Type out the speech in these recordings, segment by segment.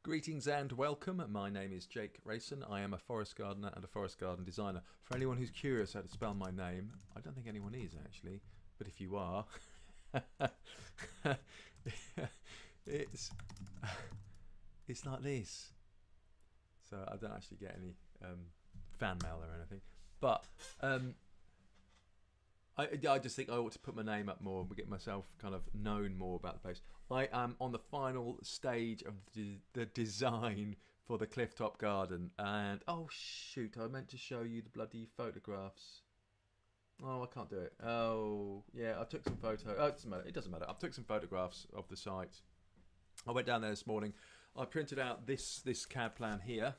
Greetings and welcome. My name is Jake Rayson. I am a forest gardener and a forest garden designer. For anyone who's curious how to spell my name, I don't think anyone is actually, but if you are, it's like this. So I don't actually get any fan mail or anything, but I just think I ought to put my name up more and get myself kind of known more about the place. I am on the final stage of the design for the Clifftop Garden, and oh shoot, I meant to show you the bloody photographs. Oh, I can't do it. Oh yeah, I took some photos. Oh, it doesn't matter. It doesn't matter. I took some photographs of the site. I went down there this morning. I printed out this CAD plan here.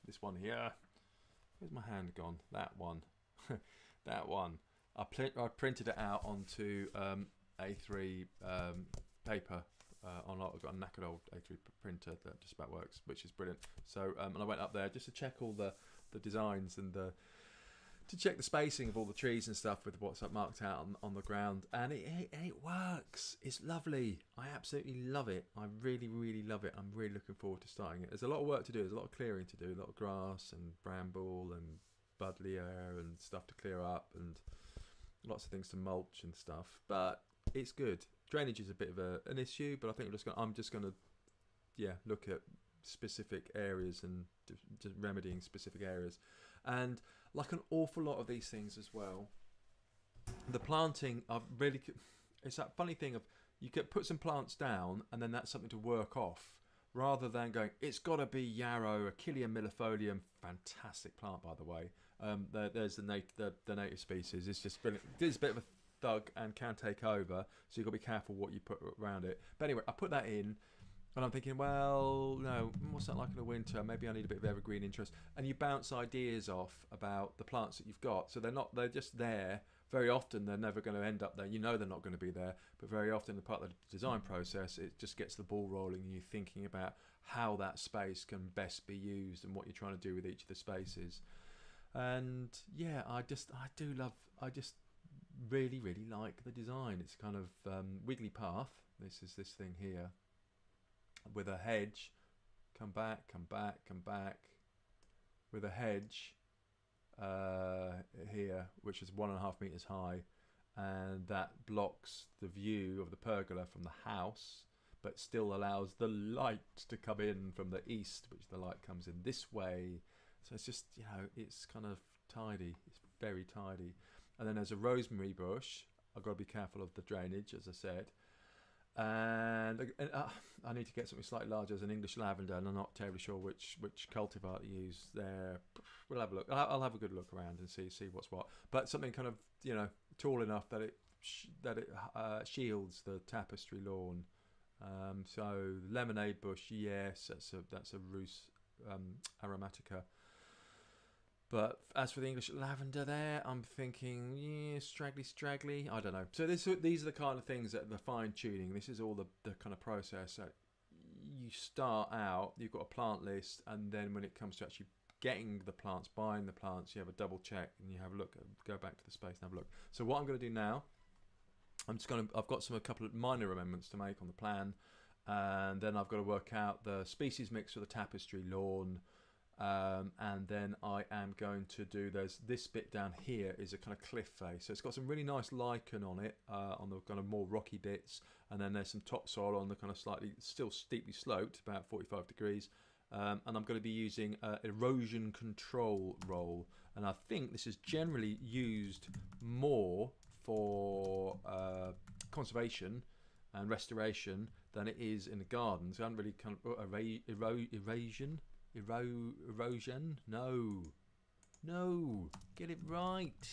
This one here. Where's my hand gone? That one. That one. I printed it out onto A3 paper. I've got a knackered old A3 printer that just about works, which is brilliant. So and I went up there just to check all the designs and to check the spacing of all the trees and stuff with what's marked out on the ground, and it works. It's lovely. I absolutely love it. I really, really love it. I'm really looking forward to starting it. There's a lot of work to do. There's a lot of clearing to do. A lot of grass and bramble and buddleia and stuff to clear up, and lots of things to mulch and stuff. But it's good. Drainage is a bit of an issue, but I think I'm just gonna look at specific areas and just remedying specific areas. And like an awful lot of these things as well, the planting, it's that funny thing of you could put some plants down and then that's something to work off, rather than going, it's got to be yarrow, Achillea millefolium, fantastic plant by the way. There's the native species. It's just brilliant. It's a bit of a thug and can take over, so you've got to be careful what you put around it. But anyway, I put that in, and I'm thinking, well, no, what's that like in the winter? Maybe I need a bit of evergreen interest. And you bounce ideas off about the plants that you've got. So they're just there. Very often they're never going to end up there. You know they're not going to be there. But very often the part of the design process, it just gets the ball rolling and you're thinking about how that space can best be used and what you're trying to do with each of the spaces. And yeah, I just really, really like the design. It's kind of wiggly path. This is this thing here, with a hedge, come back, with a hedge here, which is 1.5 meters high, and that blocks the view of the pergola from the house, but still allows the light to come in from the east, which the light comes in this way. So it's just, it's kind of tidy. It's very tidy. And then there's a rosemary bush. I've got to be careful of the drainage, as I said. And I need to get something slightly larger as an English lavender, and I'm not terribly sure which cultivar to use there. We'll have a look. I'll have a good look around and see what's what. But something kind of tall enough that it shields the tapestry lawn. So lemonade bush, yes, that's a Rus aromatica. But as for the English lavender there, I'm thinking, straggly. I don't know. So these are the kind of things that the fine tuning. This is all the kind of process. That you start out, you've got a plant list, and then when it comes to actually getting the plants, buying the plants, you have a double check and you have a look, go back to the space and have a look. So what I'm going to do now, I've got a couple of minor amendments to make on the plan, and then I've got to work out the species mix for the tapestry lawn. And then I am going to do, there's this bit down here is a kind of cliff face, so it's got some really nice lichen on it, on the kind of more rocky bits, and then there's some topsoil on the kind of still steeply sloped, about 45 degrees, and I'm going to be using erosion control roll, and I think this is generally used more for conservation and restoration than it is in the gardens. I haven't really kind of erosion? No, get it right.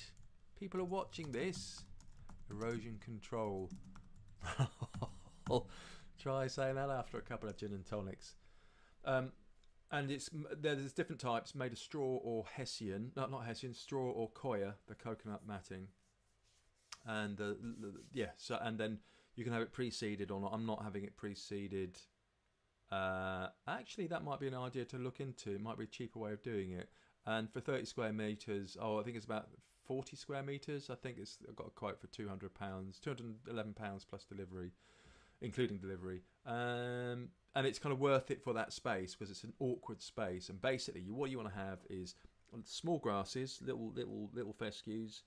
People are watching this. Erosion control. Try saying that after a couple of gin and tonics. And there's different types made of straw or hessian. No, not hessian. Straw or coir, the coconut matting. And so and then you can have it pre-seeded or not. I'm not having it pre-seeded. Actually, that might be an idea to look into. It might be a cheaper way of doing it. And for 30 square meters, I think it's about 40 square meters. I've got a quote for £200, £211 plus delivery, including delivery. and it's kind of worth it for that space because it's an awkward space. And basically, what you want to have is small grasses, little fescues,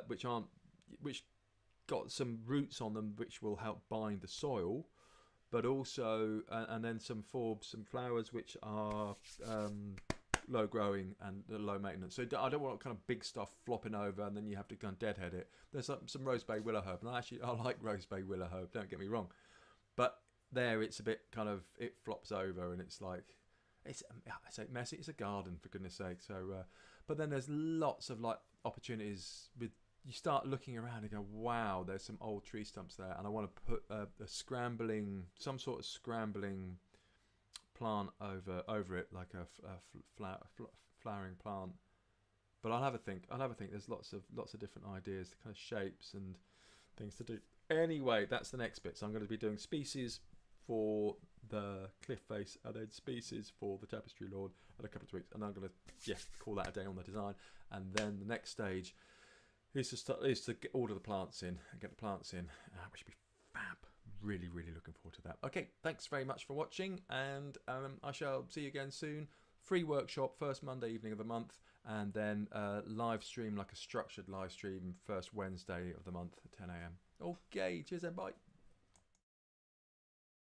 which got some roots on them, which will help bind the soil, but also and then some forbs, some flowers which are low growing and low maintenance. So I don't want kind of big stuff flopping over and then you have to kind of deadhead it. There's some roseberry willow herb, and I like roseberry willow herb, don't get me wrong, but there it's a bit kind of, it flops over and it's like, it's, I say messy, it's a garden for goodness sake. So but then there's lots of like opportunities with, you start looking around and go, wow, there's some old tree stumps there, and I want to put some sort of scrambling plant over it, like a flowering plant. But I'll have a think. There's lots of different ideas, kind of shapes and things to do. Anyway, that's the next bit. So I'm going to be doing species for the cliff face and then species for the tapestry lawn in a couple of weeks, and I'm going to call that a day on the design. And then the next stage is to order the plants in and get the plants in, which would be fab. Really looking forward to that. Okay, thanks very much for watching, and I shall see you again soon. Free workshop first Monday evening of the month, and then live stream, like a structured live stream, first Wednesday of the month at 10 a.m. Okay, cheers and bye.